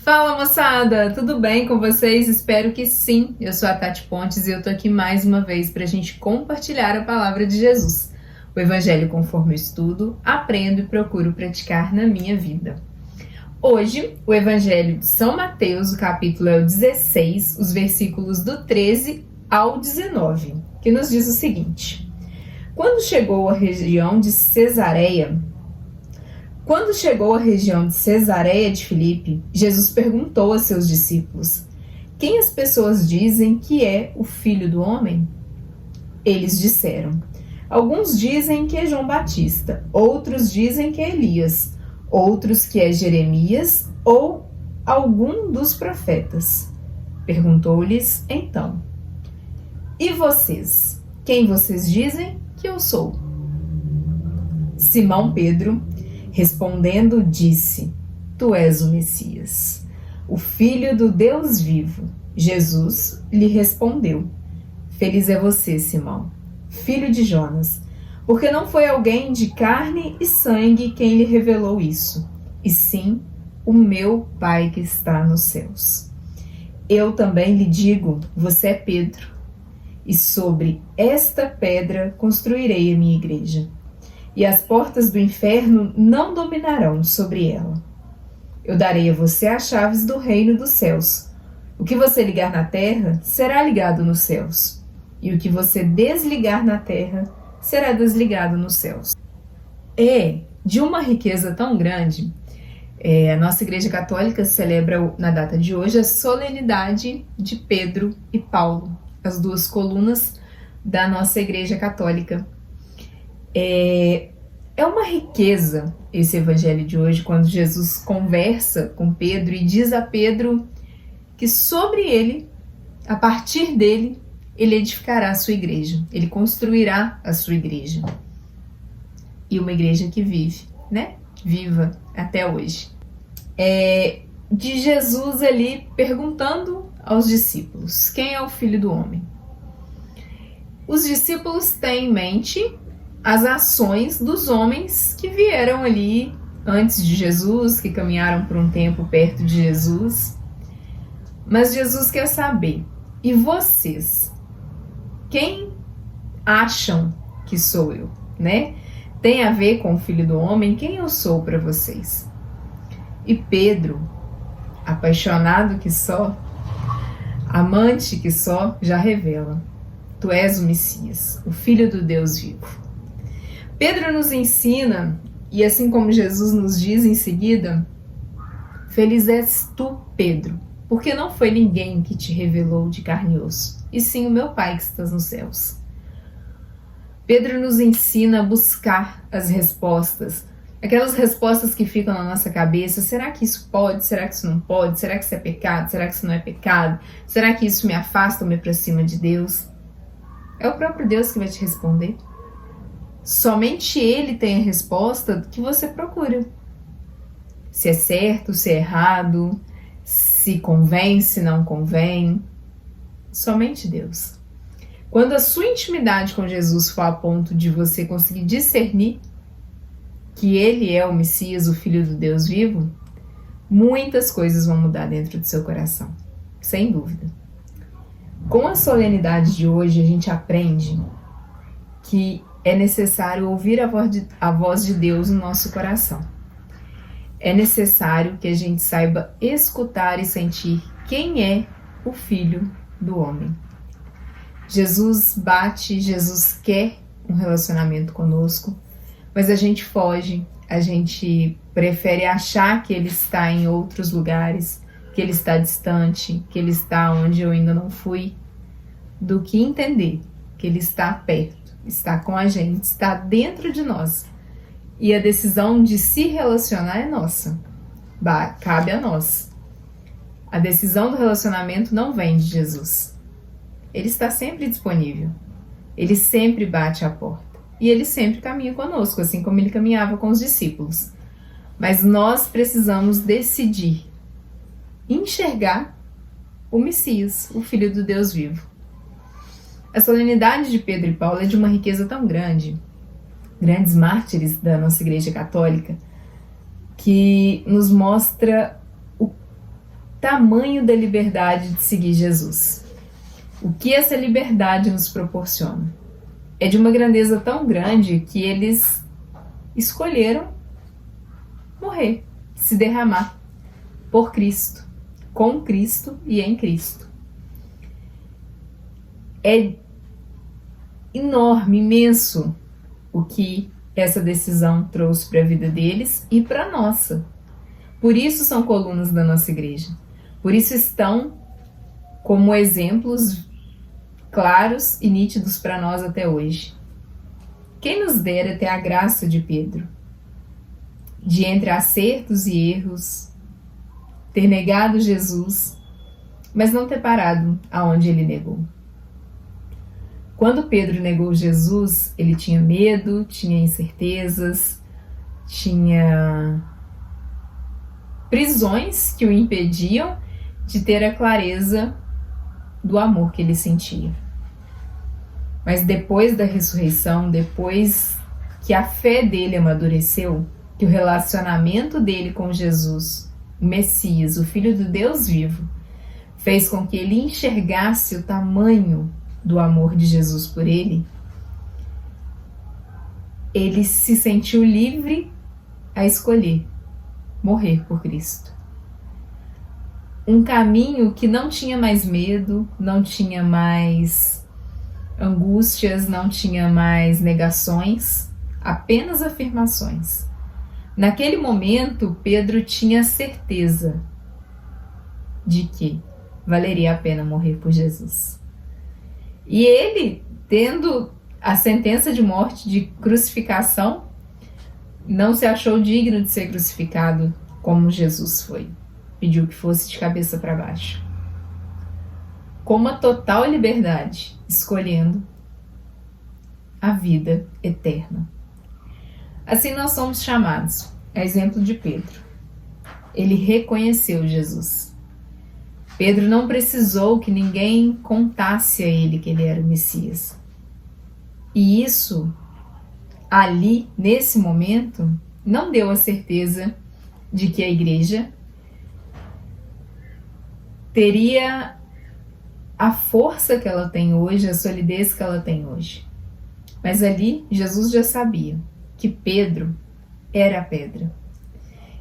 Fala moçada, tudo bem com vocês? Espero que sim. Eu sou a Tati Pontes e eu tô aqui mais uma vez para a gente compartilhar a palavra de Jesus. O Evangelho conforme eu estudo, aprendo e procuro praticar na minha vida. Hoje, o Evangelho de São Mateus, o capítulo é o 16, os versículos do 13 ao 19, que nos diz o seguinte: Quando chegou à região de Cesareia de Filipe, Jesus perguntou a seus discípulos: Quem as pessoas dizem que é o Filho do Homem? Eles disseram: Alguns dizem que é João Batista, outros dizem que é Elias, outros que é Jeremias ou algum dos profetas. Perguntou-lhes então: E vocês? Quem vocês dizem que eu sou? Simão Pedro, respondendo, disse: Tu és o Messias, o Filho do Deus vivo. Jesus lhe respondeu: Feliz é você, Simão, filho de Jonas, porque não foi alguém de carne e sangue quem lhe revelou isso, e sim o meu Pai que está nos céus. Eu também lhe digo: você é Pedro, e sobre esta pedra construirei a minha igreja, e as portas do inferno não dominarão sobre ela. Eu darei a você as chaves do reino dos céus. O que você ligar na terra será ligado nos céus, e o que você desligar na terra será desligado nos céus. É de uma riqueza tão grande. A nossa Igreja Católica celebra na data de hoje a solenidade de Pedro e Paulo, as duas colunas da nossa Igreja Católica. É uma riqueza esse evangelho de hoje, quando Jesus conversa com Pedro e diz a Pedro que sobre ele, a partir dele, ele edificará a sua igreja, ele construirá a sua igreja. E uma igreja que vive, né? Viva até hoje. De Jesus ali perguntando aos discípulos: quem é o Filho do Homem? Os discípulos têm em mente as ações dos homens que vieram ali antes de Jesus, que caminharam por um tempo perto de Jesus. Mas Jesus quer saber: e vocês? Quem acham que sou eu, né? Tem a ver com o Filho do Homem? Quem eu sou para vocês? E Pedro, apaixonado que só, amante que só, já revela: Tu és o Messias, o Filho do Deus vivo. Pedro nos ensina, e assim como Jesus nos diz em seguida: Feliz és tu, Pedro, porque não foi ninguém que te revelou de carne e osso, e sim o meu Pai que estás nos céus. Pedro nos ensina a buscar as respostas, aquelas respostas que ficam na nossa cabeça. Será que isso pode? Será que isso não pode? Será que isso é pecado? Será que isso não é pecado? Será que isso me afasta ou me aproxima de Deus? É o próprio Deus que vai te responder. Somente Ele tem a resposta que você procura. Se é certo, se é errado, se convém, se não convém. Somente Deus. Quando a sua intimidade com Jesus for a ponto de você conseguir discernir que Ele é o Messias, o Filho do Deus vivo, muitas coisas vão mudar dentro do seu coração, sem dúvida. Com a solenidade de hoje, a gente aprende que é necessário ouvir a voz de Deus no nosso coração. É necessário que a gente saiba escutar e sentir quem é o Filho do Homem. Jesus bate, Jesus quer um relacionamento conosco, mas a gente foge, a gente prefere achar que Ele está em outros lugares, que Ele está distante, que Ele está onde eu ainda não fui, do que entender que Ele está perto, está com a gente, está dentro de nós. E a decisão de se relacionar é nossa, cabe a nós. A decisão do relacionamento não vem de Jesus. Ele está sempre disponível, Ele sempre bate a porta, e Ele sempre caminha conosco, assim como Ele caminhava com os discípulos. Mas nós precisamos decidir enxergar o Messias, o Filho do Deus vivo. A solenidade de Pedro e Paulo é de uma riqueza tão grande, grandes mártires da nossa Igreja Católica, que nos mostra tamanho da liberdade de seguir Jesus. O que essa liberdade nos proporciona? É de uma grandeza tão grande que eles escolheram morrer, se derramar por Cristo, com Cristo e em Cristo. É enorme, imenso o que essa decisão trouxe para a vida deles e para a nossa. Por isso são colunas da nossa igreja. Por isso estão como exemplos claros e nítidos para nós até hoje. Quem nos dera ter a graça de Pedro, de entre acertos e erros, ter negado Jesus, mas não ter parado aonde ele negou. Quando Pedro negou Jesus, ele tinha medo, tinha incertezas, tinha prisões que o impediam de ter a clareza do amor que ele sentia. Mas depois da ressurreição, depois que a fé dele amadureceu, que o relacionamento dele com Jesus, o Messias, o Filho do Deus vivo, fez com que ele enxergasse o tamanho do amor de Jesus por ele, ele se sentiu livre a escolher morrer por Cristo. Um caminho que não tinha mais medo, não tinha mais angústias, não tinha mais negações, apenas afirmações. Naquele momento, Pedro tinha certeza de que valeria a pena morrer por Jesus. E ele, tendo a sentença de morte, de crucificação, não se achou digno de ser crucificado como Jesus foi. Pediu que fosse de cabeça para baixo. Com uma total liberdade, escolhendo a vida eterna. Assim nós somos chamados, a exemplo de Pedro. Ele reconheceu Jesus. Pedro não precisou que ninguém contasse a ele que ele era o Messias. E isso, ali, nesse momento, não deu a certeza de que a igreja teria a força que ela tem hoje, a solidez que ela tem hoje. Mas ali, Jesus já sabia que Pedro era a pedra,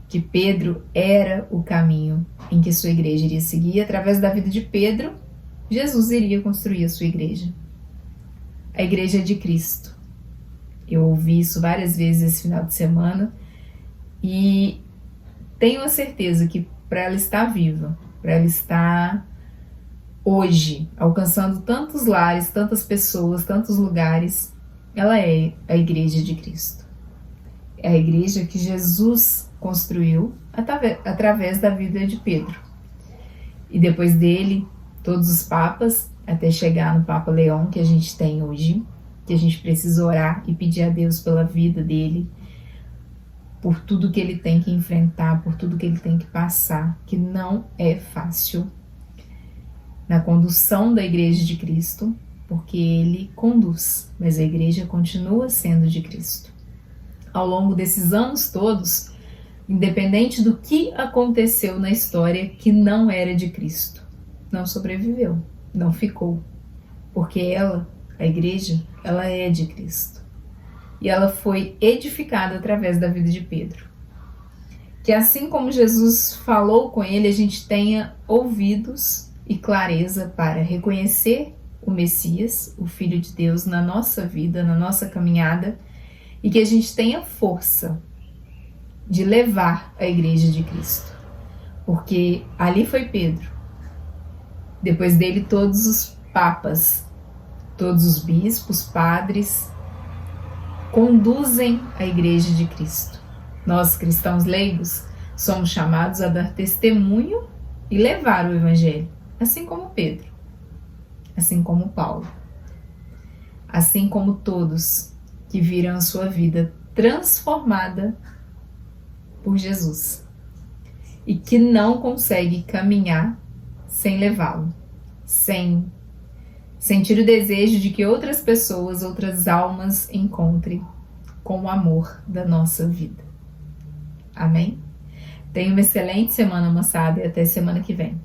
que Pedro era o caminho em que sua igreja iria seguir. Através da vida de Pedro, Jesus iria construir a sua igreja. A igreja de Cristo. Eu ouvi isso várias vezes esse final de semana e tenho a certeza que para ela estar viva, para ela estar hoje, alcançando tantos lares, tantas pessoas, tantos lugares, ela é a igreja de Cristo. É a igreja que Jesus construiu através da vida de Pedro. E depois dele, todos os papas, até chegar no Papa Leão que a gente tem hoje, que a gente precisa orar e pedir a Deus pela vida dele, por tudo que ele tem que enfrentar, por tudo que ele tem que passar, que não é fácil na condução da igreja de Cristo, porque ele conduz, mas a igreja continua sendo de Cristo. Ao longo desses anos todos, independente do que aconteceu na história que não era de Cristo, não sobreviveu, não ficou, porque ela, a igreja, ela é de Cristo. E ela foi edificada através da vida de Pedro. Que assim como Jesus falou com ele, a gente tenha ouvidos e clareza para reconhecer o Messias, o Filho de Deus, na nossa vida, na nossa caminhada, e que a gente tenha força de levar a igreja de Cristo. Porque ali foi Pedro. Depois dele, todos os papas, todos os bispos, padres, conduzem a igreja de Cristo. Nós, cristãos leigos, somos chamados a dar testemunho e levar o evangelho, assim como Pedro, assim como Paulo, assim como todos que viram a sua vida transformada por Jesus e que não consegue caminhar sem levá-lo, sem sentir o desejo de que outras pessoas, outras almas encontrem com o amor da nossa vida. Amém? Tenha uma excelente semana, moçada, e até semana que vem.